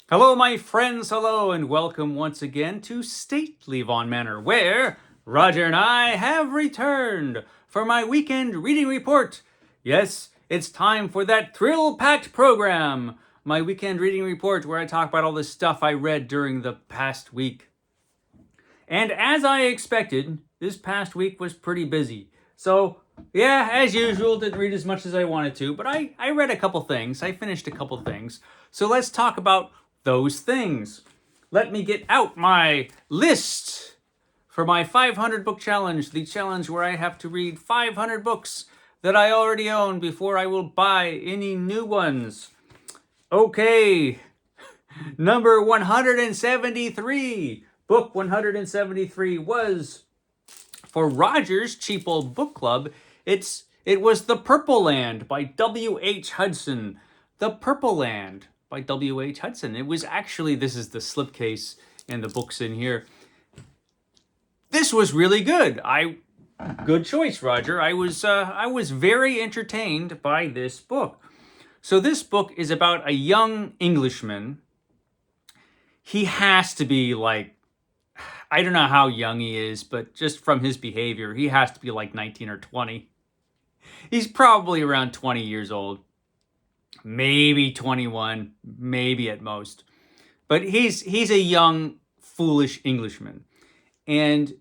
Hello, my friends, hello, and welcome once again to Stately Von Manor, where Roger and I have returned for my weekend reading report. Yes, it's time for that thrill-packed program, my weekend reading report, where I talk about all the stuff I read during the past week. And as I expected, this past week was pretty busy. So, yeah, as usual, didn't read as much as I wanted to, but I read a couple things. I finished a couple things. So let's talk about those things. Let me get out my list for my 500 book challenge, the challenge where I have to read 500 books that I already own before I will buy any new ones. Okay, number 173. Book 173 was for Roger's Cheap Old Book Club. It was The Purple Land by W.H. Hudson. The Purple Land by W.H. Hudson. It was actually, this is the slipcase and the books in here. This was really good. Good choice, Roger. I was very entertained by this book. So this book is about a young Englishman. He has to be like, I don't know how young he is, but just from his behavior, he has to be like 19 or 20. He's probably around 20 years old. Maybe 21, maybe at most. But he's a young, foolish Englishman. And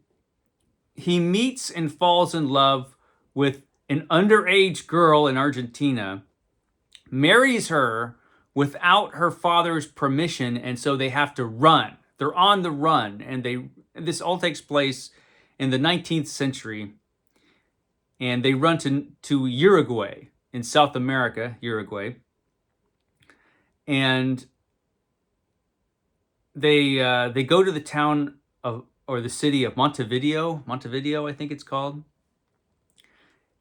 he meets and falls in love with an underage girl in Argentina, marries her without her father's permission, and so they have to run. They're on the run, and this all takes place in the 19th century, and they run to Uruguay in South America, Uruguay, and they go to the town of, or the city of Montevideo, I think it's called,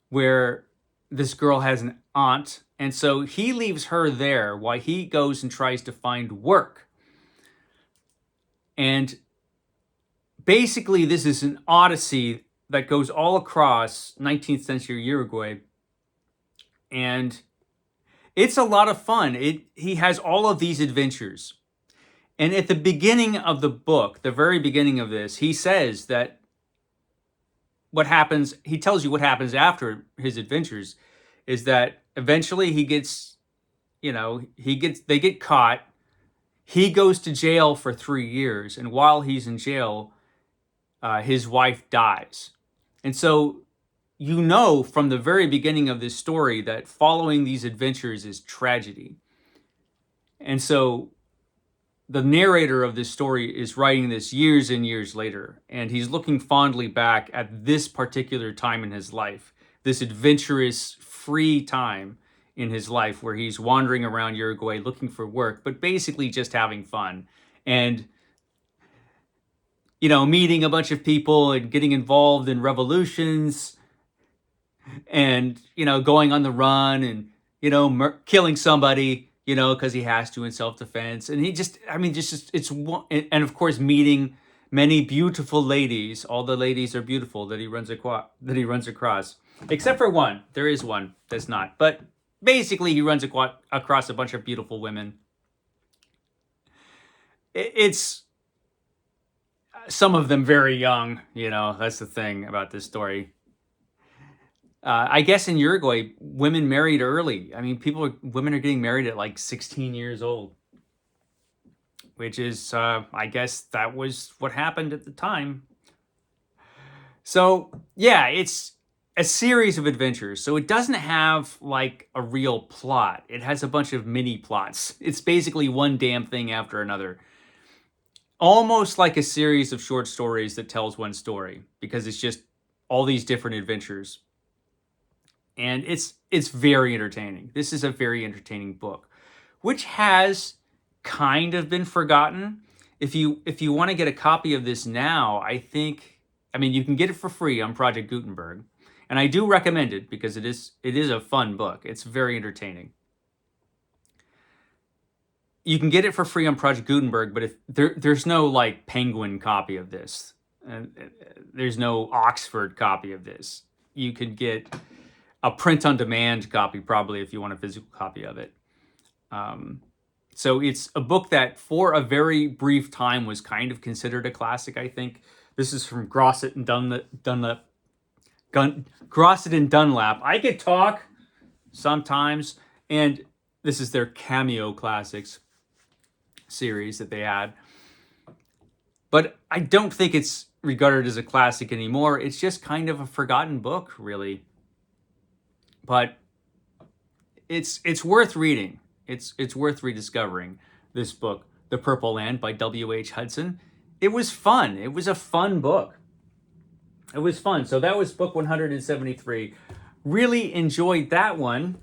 where this girl has an aunt, and so he leaves her there while he goes and tries to find work. And basically, this is an odyssey that goes all across 19th century Uruguay, and it's a lot of fun. He has all of these adventures. And at the beginning of the book, the very beginning of this, he says that he tells you what happens after his adventures is that eventually they get caught. He goes to jail for 3 years, and while he's in jail, his wife dies. And so you know from the very beginning of this story that following these adventures is tragedy. And so the narrator of this story is writing this years and years later, and he's looking fondly back at this particular time in his life, this adventurous, free time in his life where he's wandering around Uruguay looking for work, but basically just having fun and, meeting a bunch of people and getting involved in revolutions and, going on the run and, killing somebody, because he has to in self-defense. And and of course, meeting many beautiful ladies. All the ladies are beautiful that he runs across, except for one. There is one that's not. But basically, he runs across a bunch of beautiful women. It's some of them very young. That's the thing about this story. I guess in Uruguay, women married early. I mean, women are getting married at like 16 years old, which is, I guess that was what happened at the time. So yeah, it's a series of adventures. So it doesn't have like a real plot. It has a bunch of mini plots. It's basically one damn thing after another. Almost like a series of short stories that tells one story, because it's just all these different adventures. And it's very entertaining. This is a very entertaining book, which has kind of been forgotten. If you want to get a copy of this now, you can get it for free on Project Gutenberg, and I do recommend it because it is a fun book. It's very entertaining. You can get it for free on Project Gutenberg, but if there's no like Penguin copy of this, there's no Oxford copy of this. You could get a print-on-demand copy, probably, if you want a physical copy of it. So it's a book that for a very brief time was kind of considered a classic, I think. This is from Grosset and Grosset and Dunlap. I could talk sometimes, and this is their Cameo Classics series that they had. But I don't think it's regarded as a classic anymore. It's just kind of a forgotten book, really. But it's worth reading. It's worth rediscovering this book, The Purple Land by W.H. Hudson. It was fun. It was a fun book. It was fun. So that was book 173. Really enjoyed that one.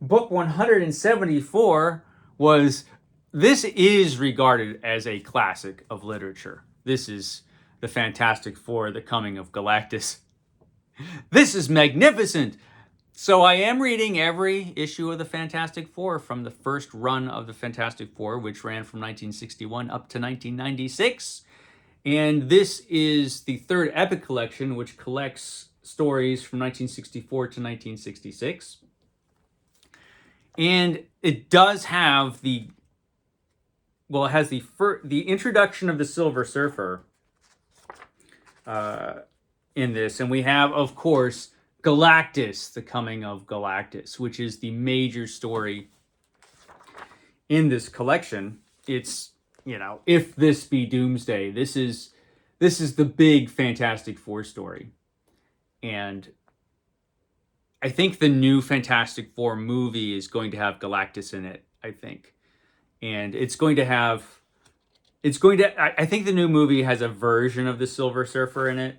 Book 174 this is regarded as a classic of literature. This is the Fantastic Four, The Coming of Galactus. This is magnificent. So I am reading every issue of the Fantastic Four from the first run of the Fantastic Four, which ran from 1961 up to 1996. And this is the third epic collection, which collects stories from 1964 to 1966. And it does have the introduction of the Silver Surfer in this. And we have, of course, Galactus, The Coming of Galactus, which is the major story in this collection. It's, if this be Doomsday, this is the big Fantastic Four story. And I think the new Fantastic Four movie is going to have Galactus in it, I think. And I think the new movie has a version of the Silver Surfer in it.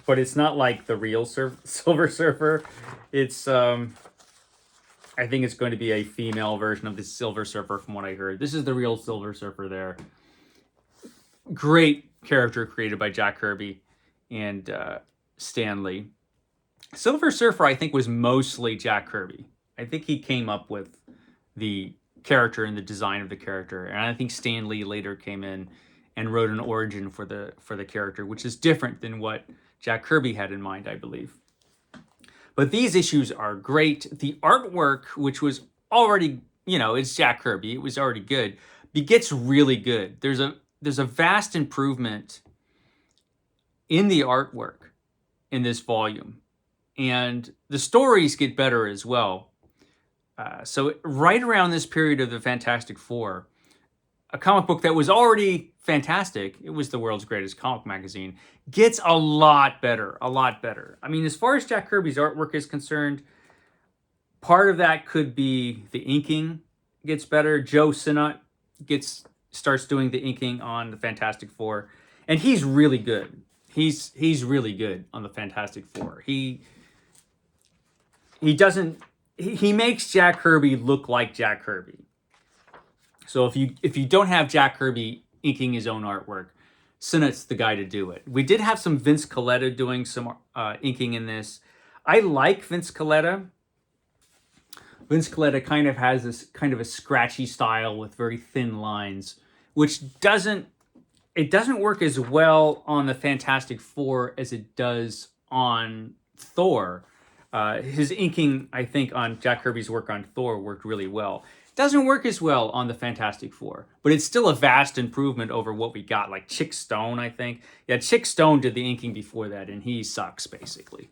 But it's not like the real Silver Surfer. It's, I think it's going to be a female version of the Silver Surfer from what I heard. This is the real Silver Surfer there. Great character created by Jack Kirby and Stan Lee. Silver Surfer, I think, was mostly Jack Kirby. I think he came up with the character and the design of the character. And I think Stan Lee later came in and wrote an origin for the character, which is different than what Jack Kirby had in mind, I believe. But these issues are great. The artwork, which was already, it's Jack Kirby. It was already good. It gets really good. There's a vast improvement in the artwork in this volume. And the stories get better as well. So right around this period of the Fantastic Four, a comic book that was already fantastic, it was the world's greatest comic magazine, gets a lot better. I mean, as far as Jack Kirby's artwork is concerned, part of that could be the inking gets better. Joe Sinnott starts doing the inking on the Fantastic Four, and he's really good. He's really good on the Fantastic Four. He makes Jack Kirby look like Jack Kirby. So if you don't have Jack Kirby inking his own artwork, Sinnott's the guy to do it. We did have some Vince Colletta doing some inking in this. I like Vince Colletta. Vince Colletta kind of has this kind of a scratchy style with very thin lines, which doesn't work as well on the Fantastic Four as it does on Thor. His inking, I think, on Jack Kirby's work on Thor worked really well. Doesn't work as well on the Fantastic Four, but it's still a vast improvement over what we got, like Chick Stone, I think. Yeah, Chick Stone did the inking before that, and he sucks, basically.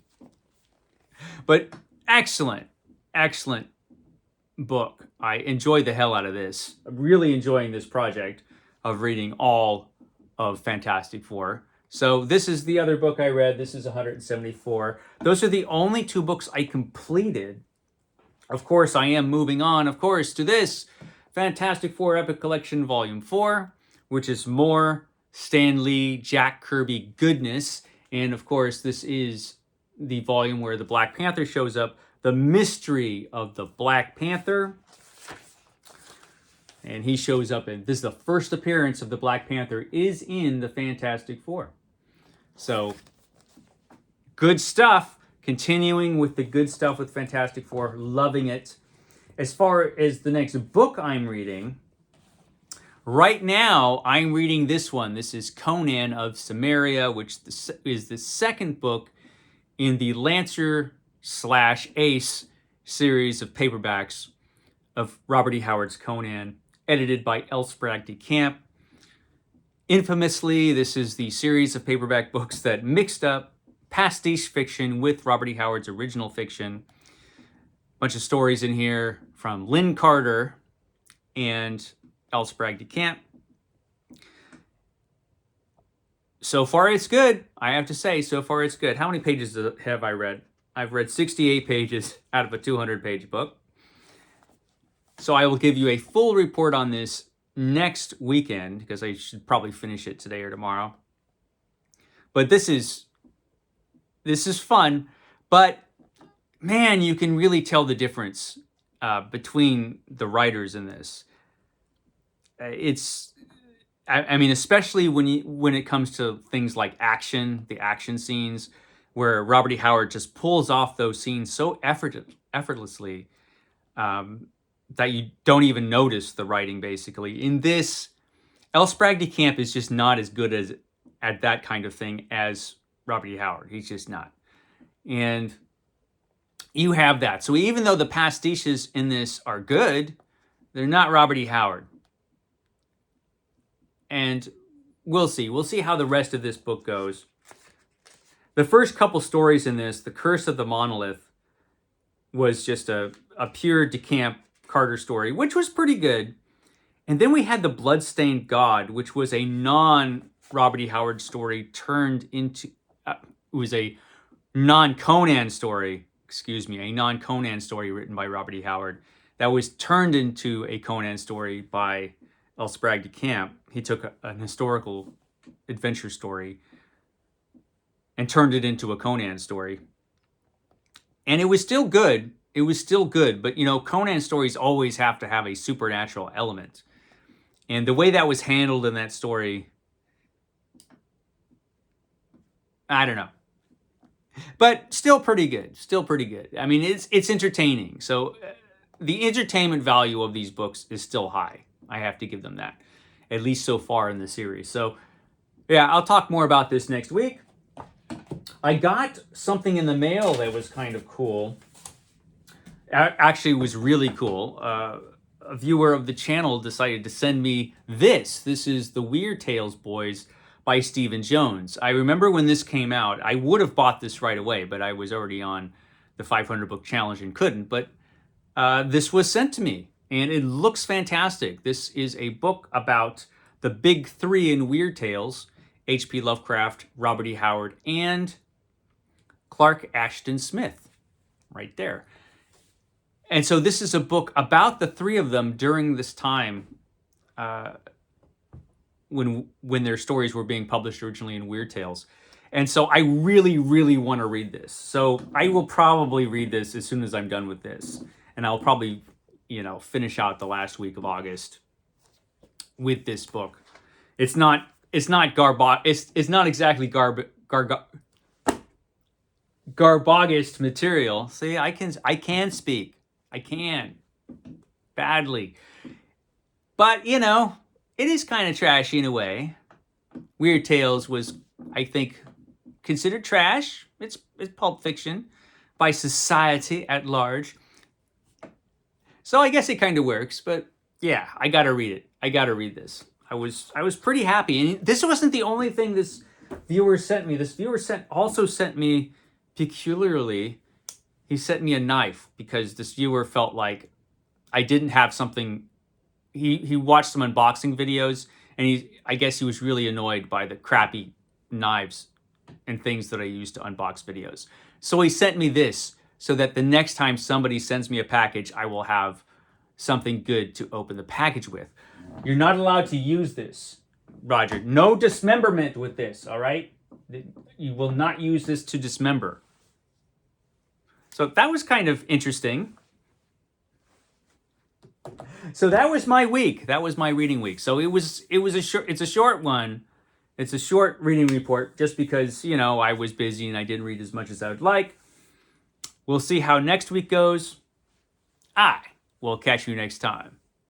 But excellent book. I enjoyed the hell out of this. I'm really enjoying this project of reading all of Fantastic Four. So this is the other book I read. This is 174. Those are the only two books I completed. Of course, I am moving on, to this Fantastic Four Epic Collection Volume 4, which is more Stan Lee, Jack Kirby goodness. And of course, this is the volume where the Black Panther shows up, the mystery of the Black Panther. And he shows up, and this is the first appearance of the Black Panther is in the Fantastic Four. So, good stuff. Continuing with the good stuff with Fantastic Four, loving it. As far as the next book I'm reading, right now I'm reading this one. This is Conan of Cimmeria, which is the second book in the Lancer/Ace series of paperbacks of Robert E. Howard's Conan, edited by L. Sprague de Camp. Infamously, this is the series of paperback books that mixed up pastiche fiction with Robert E. Howard's original fiction. Bunch of stories in here from Lynn Carter and L. Sprague de Camp. So far, it's good. I have to say, so far, it's good. How many pages have I read? I've read 68 pages out of a 200-page book. So I will give you a full report on this next weekend, because I should probably finish it today or tomorrow. But this is fun. But man, you can really tell the difference between the writers in this. I mean, especially when it comes to things like action, the action scenes, where Robert E. Howard just pulls off those scenes so effortlessly that you don't even notice the writing, basically. In this, L. Sprague de Camp is just not as good at that kind of thing as Robert E. Howard. He's just not. And you have that. So even though the pastiches in this are good, they're not Robert E. Howard. And we'll see. We'll see how the rest of this book goes. The first couple stories in this, The Curse of the Monolith, was just a pure de Camp Carter story, which was pretty good. And then we had The Bloodstained God, which was a non-Robert E. Howard story turned into... it was a non-Conan story, a non-Conan story written by Robert E. Howard that was turned into a Conan story by L. Sprague de Camp. He took an historical adventure story and turned it into a Conan story. And it was still good. It was still good. But, Conan stories always have to have a supernatural element. And the way that was handled in that story, I don't know. But still pretty good. Still pretty good. I mean, it's entertaining. So the entertainment value of these books is still high. I have to give them that, at least so far in the series. So, yeah, I'll talk more about this next week. I got something in the mail that was kind of cool. Actually, it was really cool. A viewer of the channel decided to send me this. This is The Weird Tales Boys by Stephen Jones. I remember when this came out, I would have bought this right away, but I was already on the 500 book challenge and couldn't. But this was sent to me. And it looks fantastic. This is a book about the big three in Weird Tales: H.P. Lovecraft, Robert E. Howard, and Clark Ashton Smith. Right there. And so this is a book about the three of them during this time when their stories were being published originally in Weird Tales. And so I really, really want to read this. So I will probably read this as soon as I'm done with this. And I'll probably... finish out the last week of August with this book. It's not exactly garbogist material. See, I can speak. I can. Badly. But, it is kind of trashy in a way. Weird Tales was, I think, considered trash. It's pulp fiction by society at large. So I guess it kind of works, but yeah, I gotta read it. I gotta read this. I was pretty happy, and this wasn't the only thing this viewer sent me. This viewer also sent me, peculiarly, he sent me a knife because this viewer felt like I didn't have something. He watched some unboxing videos, and I guess he was really annoyed by the crappy knives and things that I use to unbox videos. So he sent me this, so that the next time somebody sends me a package, I will have something good to open the package with. You're not allowed to use this, Roger. No dismemberment with this, all right? You will not use this to dismember. So that was kind of interesting. So that was my week. That was my reading week. So it's a short one. It's a short reading report just because, I was busy and I didn't read as much as I would like. We'll see how next week goes. I will catch you next time.